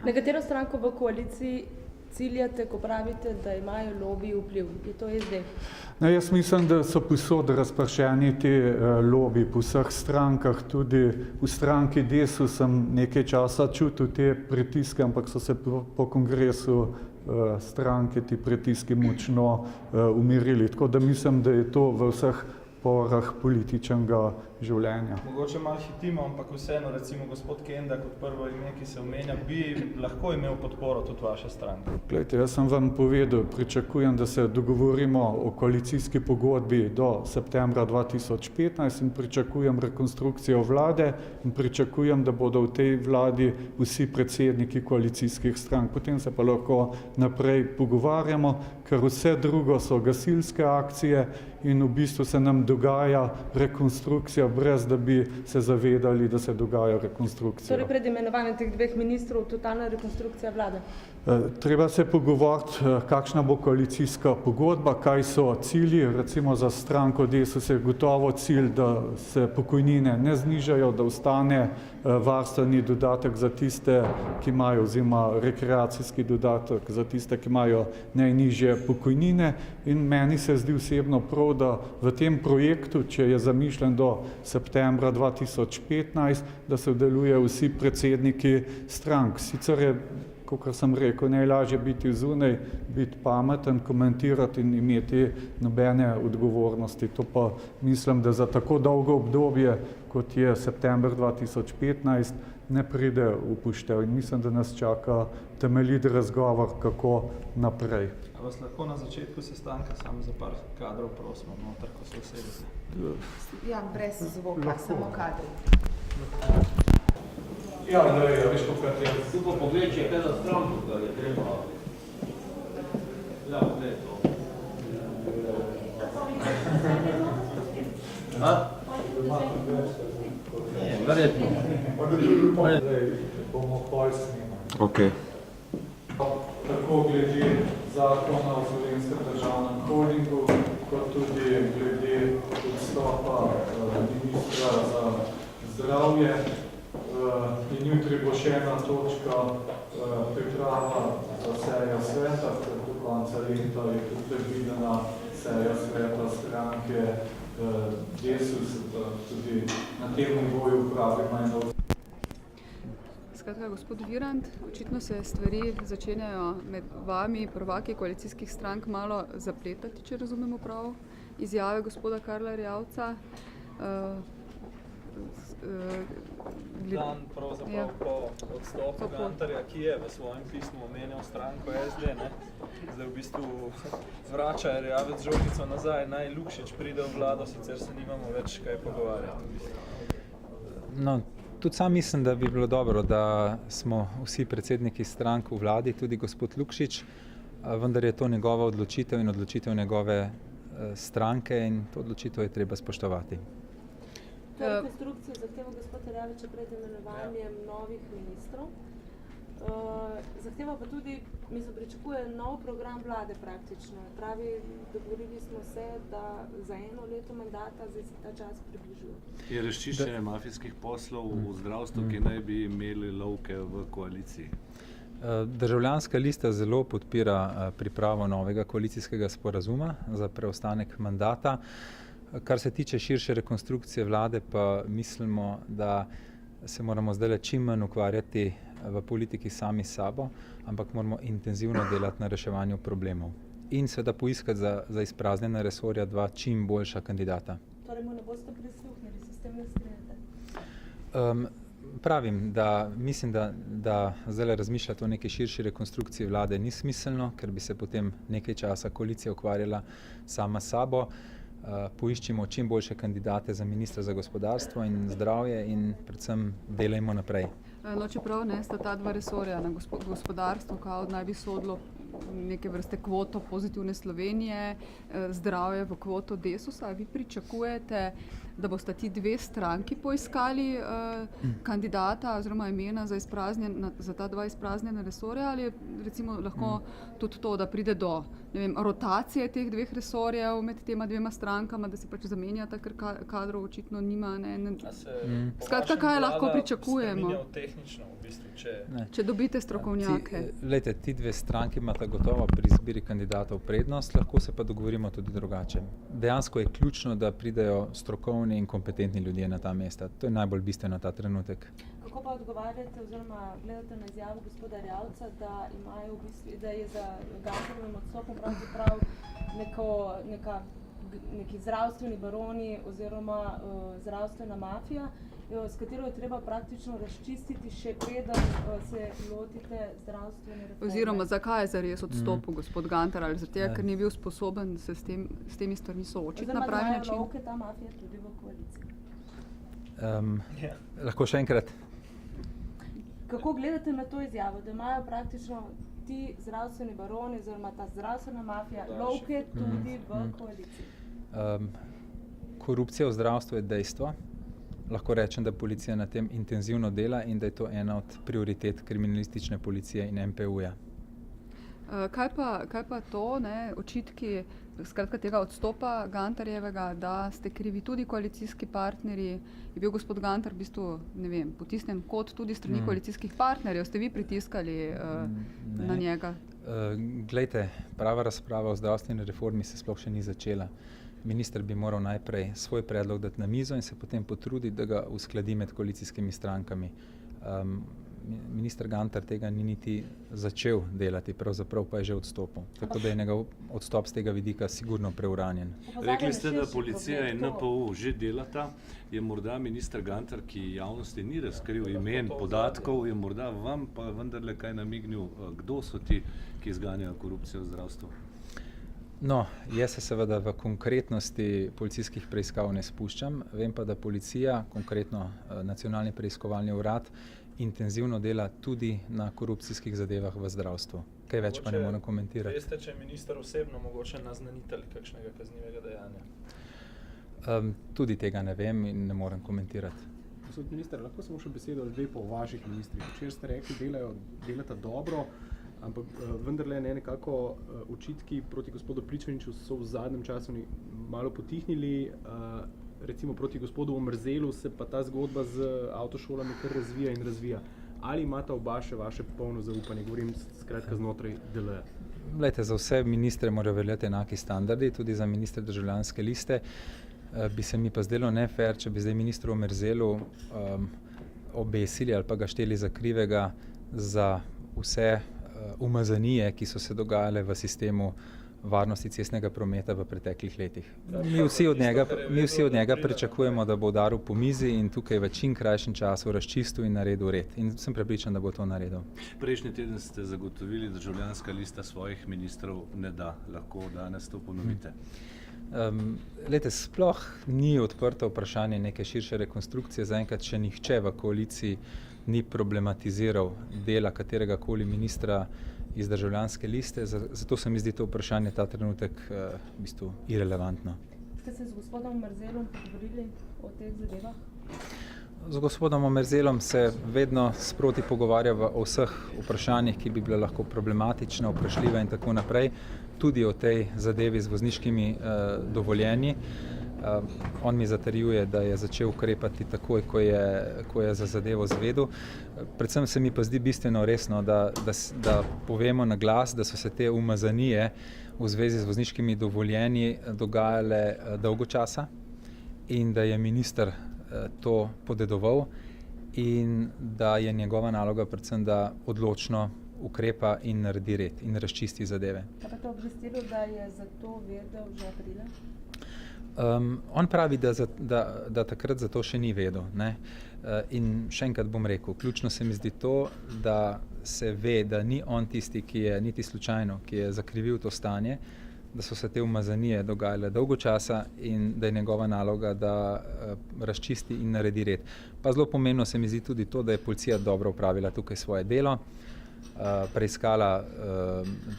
Na katero stranko v koaliciji ciljate, ko pravite, da imajo lobiji vpliv? Je to SD? No, jaz mislim, da so povsod razpršeni ti lobiji po vseh strankah, tudi v stranki Desus sem nekaj časa čutil te pritiske, ampak so se po kongresu stranke ti pritiski močno umirili. Tako da mislim, da je to v vseh porah političnega življenja. Mogoče malo hitimo, ampak vseeno, recimo gospod Kenda kot prvo ime, ki se omenja, bi lahko imel podporo tudi vaše stranke. Glejte, jaz sem vam povedal, pričakujem, da se dogovorimo o koalicijski pogodbi do septembra 2015 in pričakujem rekonstrukcijo vlade in pričakujem, da bodo v tej vladi vsi predsedniki koalicijskih strank. Potem se pa lahko naprej pogovarjamo, ker vse drugo so gasilske akcije in v bistvu se nam dogaja rekonstrukcija brez da bi se zavedali, da se dogaja rekonstrukcija. Torej pred imenovanjem teh dveh ministrov totalna rekonstrukcija vlade? Treba se pogovoriti, kakšna bo koalicijska pogodba, kaj so cilji. Recimo za stranko Desus je gotovo cilj, da se pokojnine ne znižajo, da ostane varstveni dodatek za tiste, ki imajo, oziroma rekreacijski dodatek za tiste, ki imajo najnižje pokojnine. In meni se zdi osebno prav, da v tem projektu, če je zamišljen do septembra 2015, da se sodelujejo vsi predsedniki strank. Sicer je, kot sem rekel, najlažje biti zunaj, biti pameten, komentirati in imeti nobene odgovornosti. To pa mislim, da za tako dolgo obdobje, kot je september 2015, ne pride v upoštev. In mislim, da nas čaka temeljit razgovor, kako naprej. A vas lahko na začetku sestanka samo za par kadrov prosimo, noter, ko se usedete? Ja, brez zvoka, samo kadri. Ja, ne, veš, kako je. Tu pa pogled, če je kaj za stranko, kar je treba. Ja, ne, to. A? Ne, verjetno. Bomo pol snimali. Okej. Tako glede zakona o Slovenskem državnem holdingu, kot tudi glede odstopa ministra za zdravje. In jutri bo še ena točka priprava za sejo sveta, ker do konca leta je tudi predvidena seja sveta stranke Desus, tudi na tem nivoju pravimo eno. Skratka, gospod Virant, očitno se stvari začenjajo med vami, prvaki koalicijskih strank, malo zapletati, če razumemo prav, izjave gospoda Karla Erjavca. Dan pravzaprav po odstopu Gantarja, ki je v svojem pismu omenjal stranko SD, ne? Zdaj v bistvu vrača Erjavec žogico nazaj, naj Lukšič pride v vlado, sicer se nimamo več kaj pogovarjati. No, tudi sam mislim, da bi bilo dobro, da smo vsi predsedniki strank v vladi, tudi gospod Lukšič, vendar je to njegova odločitev in odločitev njegove stranke in to odločitev je treba spoštovati. To je rekonstrukcijo zahteva gospod Erjavec pred imenovanjem novih ministrov. Zahteva pa tudi, mislim, pričakuje nov program vlade praktično. Pravi, dogovorili smo se, da za 1 leto mandata zdaj se ta čas približuje. Je razčiščenje mafijskih poslov v zdravstvu, ki naj bi imeli lovke v koaliciji? Državljanska lista zelo podpira pripravo novega koalicijskega sporazuma za preostanek mandata. Kar se tiče širše rekonstrukcije vlade, pa mislimo, da se moramo zdaj čim manj ukvarjati v politiki sami s sabo, ampak moramo intenzivno delati na reševanju problemov. In seveda poiskati za izpraznjena resorja 2 čim boljša kandidata. Torej mu ne boste prisluhnili, se s tem ne strinjate? Pravim, da mislim, da zdaj razmišljati o neki širši rekonstrukciji vlade ni smiselno, ker bi se potem nekaj časa koalicija ukvarjala sama s sabo. Poiščimo čim boljše kandidate za ministra za gospodarstvo in zdravje in predvsem delajmo naprej. No, čeprav ne, sta ta 2 resorja na gospodarstvu, kao naj bi sodilo neke vrste kvoto Pozitivne Slovenije, zdravje v kvoto Desusa. Vi pričakujete da bosta ti dve stranki poiskali kandidata oziroma imena za ta dva izpraznjena resorja, ali je recimo lahko tudi to, da pride do rotacije teh dveh resorjev med tema dvema strankama, da se pač zamenjata, ker kadrov očitno nima. Skratka, kaj lahko pričakujemo? Tehnično, v bistvu, če dobite strokovnjake. Ti dve stranki imata gotovo pri izbiri kandidatov prednost, lahko se pa dogovorimo tudi drugače. Dejansko je ključno, da pridejo strokovni in kompetentni ljudje na ta mesta. To je najbolj bistveno ta trenutek. Kako pa odgovarjate oziroma gledate na izjavo gospoda Erjavca, da je za Gantarjevim odstopom pravzaprav neki zdravstveni baroni oziroma zdravstvena mafija, s katero je treba praktično razčistiti še preden se lotite zdravstvene reforme. Oziroma, zakaj je zares odstopil gospod Gantar, ali zato, ker ni bil sposoben se s temi stvarmi soočiti na pravi način? Oziroma, da je ta mafija tudi v koaliciji. Lahko še enkrat? Kako gledate na to izjavo, da imajo praktično ti zdravstveni baroni oziroma ta zdravstvena mafija lovke tudi v koaliciji? Korupcija v zdravstvu je dejstvo. Lahko rečem, da policija na tem intenzivno dela in da je to ena od prioritet kriminalistične policije in MPU-ja. Kaj pa to, očitki skratka tega odstopa Gantarjevega, da ste krivi tudi koalicijski partnerji? Je bil gospod Gantar v bistvu, potisnjen kot tudi strani koalicijskih partnerjev? Ste vi pritiskali na njega? Glejte, prava razprava o zdravstveni reformi se sploh še ni začela. Minister bi moral najprej svoj predlog dati na mizo in se potem potruditi, da ga uskladi med koalicijskimi strankami. Minister Gantar tega ni niti začel delati, pravzaprav pa je že odstopil. Tako da je njegov odstop z tega vidika sigurno preuranjen. Rekli ste, da policija in NPU že delata. Je morda minister Gantar, ki javnosti ni razkril imen, podatkov, je morda vam pa vendarle kaj namignil, kdo so ti, ki izganjajo korupcijo v zdravstvu? No, jaz se seveda v konkretnosti policijskih preiskav ne spuščam. Vem pa, da policija, konkretno Nacionalni preiskovalni urad, intenzivno dela tudi na korupcijskih zadevah v zdravstvu. Kaj več pa ne morem komentirati. Veste, če je minister osebno mogoče naznanitelj kakšnega kaznivega dejanja? Tudi tega ne vem in ne morem komentirati. Gospod minister, lahko samo še besedo dve po vaših ministrih. Včeraj ste rekli, delata dobro, ampak vendarle nekako očitki proti gospodu Pličaniču so v zadnjem času malo potihnili. Recimo proti gospodu Omerzelu se pa ta zgodba z avtošolami kar razvija in razvija. Ali imata oba še vaše polno zaupanje? Govorim skratka znotraj DL-ja. Glejte, za vse ministre morajo veljati enaki standardi, tudi za ministre državljanske liste. Bi se mi pa zdelo nefair, če bi zdaj ministru Omerzelu obesili ali pa ga šteli za krivega za vse umazanije, ki so se dogajale v sistemu varnosti cestnega prometa v preteklih letih. Mi vsi od njega pričakujemo, da bo udaril po mizi in tukaj v čim krajšem času razčistil in naredil red. In sem prepričan, da bo to naredil. Prejšnji teden ste zagotovili, da državljanska lista svojih ministrov ne da. Lahko danes to ponovite. Glejte, sploh ni odprto vprašanje neke širše rekonstrukcije. Zaenkrat še nihče v koaliciji ni problematiziral dela katerega koli ministra iz državljanske liste, zato se mi zdi to vprašanje ta trenutek v bistvu irelevantno. Ste se z gospodom Omerzelom pogovorili o teh zadevah? Z gospodom Omerzelom se vedno sproti pogovarja o vseh vprašanjih, ki bi bila lahko problematična, vprašljiva in tako naprej, tudi o tej zadevi z vozniškimi dovoljenji. On mi zatrjuje, da je začel ukrepati takoj, ko je za zadevo zvedel. Predvsem se mi pa zdi bistveno resno, da povemo na glas, da so se te umazanije v zvezi z vozniškimi dovoljenji dogajale dolgo časa in da je minister to podedoval in da je njegova naloga predvsem, da odločno ukrepa in naredi red in razčisti zadeve. Kaj pa to obvestilo, da je za to vedel že aprila? On pravi, da takrat za to še ni vedel. In še enkrat bom rekel, ključno se mi zdi to, da se ve, da ni on tisti, ki je niti slučajno, ki je zakrivil to stanje, da so se te umazanije dogajale dolgo časa in da je njegova naloga, da razčisti in naredi red. Pa zelo pomembno se mi zdi tudi to, da je policija dobro opravila tukaj svoje delo. preiskala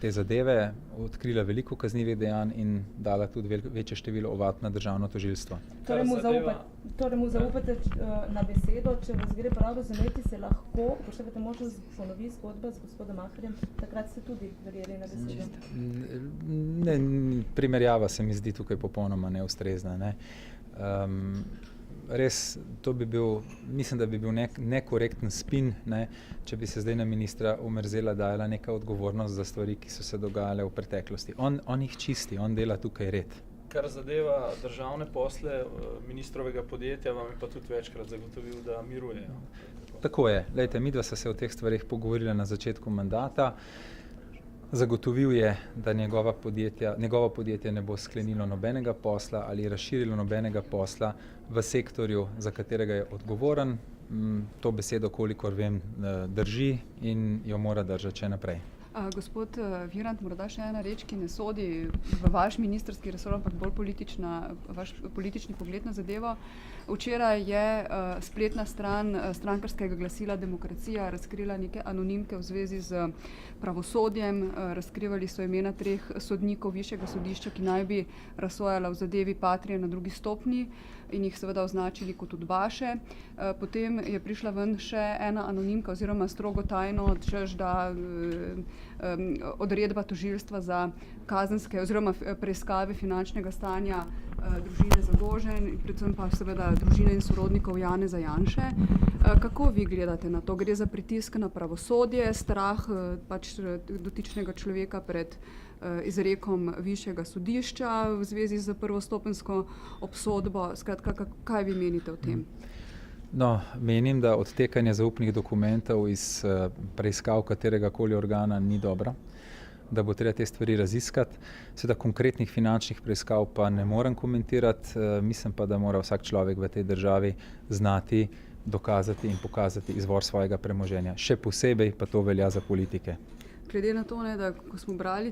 te zadeve, odkrila veliko kaznivih dejanj in dala tudi večje število ovadb na državno tožilstvo. Torej mu zaupate na besedo, če vas gre prav razumeti, se lahko upoštevate možnost ponovi zgodba z gospodom Maherjem, takrat ste tudi verjeli na besedo. Ne, primerjava se mi zdi tukaj popolnoma neustrezna. Ne. Res, to bi bil, mislim, da bi bil nekorekten spin, ne, če bi se zdaj na ministra Omerzela dajala neka odgovornost za stvari, ki so se dogajale v preteklosti. On jih čisti, on dela tukaj red. Kar zadeva državne posle ministrovega podjetja, vam je pa tudi večkrat zagotovil, da mirujejo. Tako je. Lejte, midva sta se o teh stvarih pogovorila na začetku mandata. Zagotovil je, da njegovo podjetje ne bo sklenilo nobenega posla ali razširilo nobenega posla v sektorju, za katerega je odgovoren. To besedo, kolikor vem, drži in jo mora držati še naprej. Gospod Virant, morda še ena reč, ki ne sodi v vaš ministrski resor, ampak bolj vaš politični pogled na zadevo. Včeraj je spletna stran strankarskega glasila Demokracija razkrila neke anonimke v zvezi z pravosodjem. Razkrivali so imena 3 sodnikov višjega sodišča, ki naj bi razsojala v zadevi Patrie na 2. stopnji in jih seveda označili kot udbaše. Potem je prišla ven še ena anonimka oziroma strogo tajno, češ da odredba tožilstva za kazenske oziroma preiskave finančnega stanja družine Zagožen in predvsem pa seveda družine in sorodnikov Janeza Janše. Kako vi gledate na to? Gre za pritisk na pravosodje, strah pač dotičnega človeka pred izrekom višjega sodišča v zvezi z prvostopenjsko obsodbo? Skratka, kaj vi menite o tem? No, menim, da odtekanje zaupnih dokumentov iz preiskav kateregakoli organa ni dobro, da bo treba te stvari raziskati. Seveda konkretnih finančnih preiskav pa ne morem komentirati, mislim pa, da mora vsak človek v tej državi znati dokazati in pokazati izvor svojega premoženja. Še posebej pa to velja za politike. Glede na to, da ko smo brali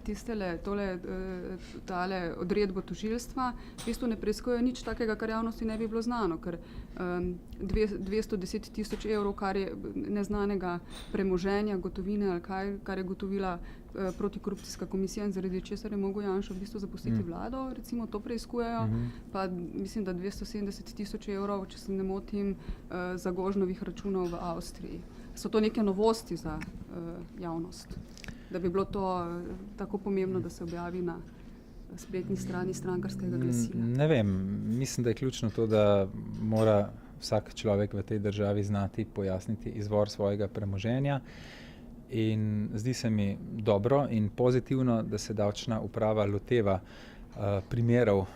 tale odredbo tožilstva, v bistvu ne preiskujejo nič takega, kar javnosti ne bi bilo znano, ker 210 tisoč evrov, kar je neznanega premoženja, gotovine ali kar je gotovila protikorupcijska komisija in zaradi česar je mogel Janša v bistvu zapustiti vlado, recimo to preiskujejo, pa mislim, da 270 tisoč evrov, če se ne motim, Zagožnovih računov v Avstriji. So to neke novosti za javnost? Da bi bilo to tako pomembno, da se objavi na spletni strani strankarskega glasila? Ne vem, mislim, da je ključno to, da mora vsak človek v tej državi znati pojasniti izvor svojega premoženja in zdi se mi dobro in pozitivno, da se davčna uprava loteva primerov,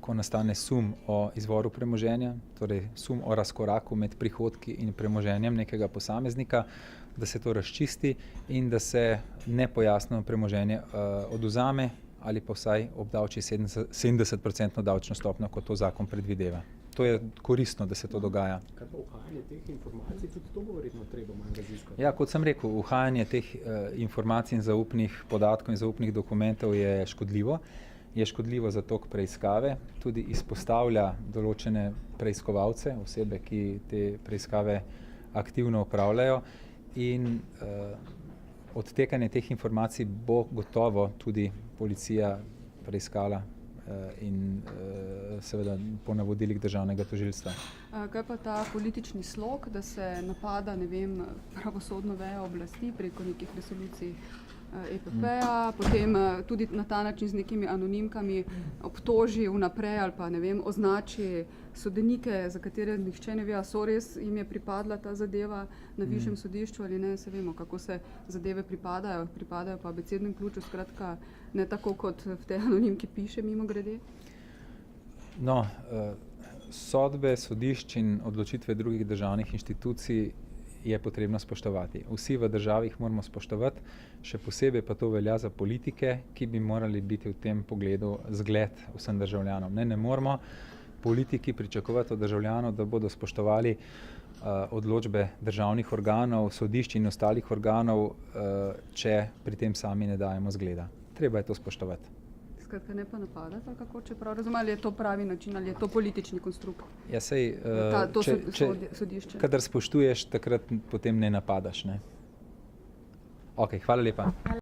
ko nastane sum o izvoru premoženja, torej sum o razkoraku med prihodki in premoženjem nekega posameznika, da se to razčisti in da se nepojasnjeno premoženje odvzame ali pa vsaj obdavči 70% davčno stopnjo, kot to zakon predvideva. To je koristno, da se to dogaja. Kaj pa uhajanje teh informacij, tudi to bo verjetno treba manj raziskati? Ja, kot sem rekel, uhajanje teh informacij in zaupnih podatkov in zaupnih dokumentov je škodljivo. Je škodljivo za tok preiskave, tudi izpostavlja določene preiskovalce, osebe, ki te preiskave aktivno opravljajo in odtekanje teh informacij bo gotovo tudi policija preiskala in seveda po navodilih državnega tožilstva. Kaj pa ta politični slog, da se napada, ne vem, pravosodno vejo oblasti preko nekih resolucij EPP-ja, potem tudi na ta način z nekimi anonimkami obtoži vnaprej ali pa ne vem, označi sodnike, za katere nihče ne ve, a so res jim je pripadla ta zadeva na višjem sodišču ali ne, se vemo, kako se zadeve pripadajo pa abecednem ključu, skratka ne tako, kot v tej anonimki piše, mimogrede. No, sodbe sodišč in odločitve drugih državnih inštitucij je potrebno spoštovati. Vsi v državi jih moramo spoštovati, še posebej pa to velja za politike, ki bi morali biti v tem pogledu zgled vsem državljanom. Ne moramo politiki pričakovati od državljanov, da bodo spoštovali odločbe državnih organov, sodišč in ostalih organov, če pri tem sami ne dajemo zgleda. Treba je to spoštovati. Skratka, ne pa napadati, ali kako, če prav razumem, ali je to pravi način, ali je to politični konstrukt? Ja, sej, sodišče. Kadar spoštuješ, takrat potem ne napadaš, ne? Ok, hvala lepa.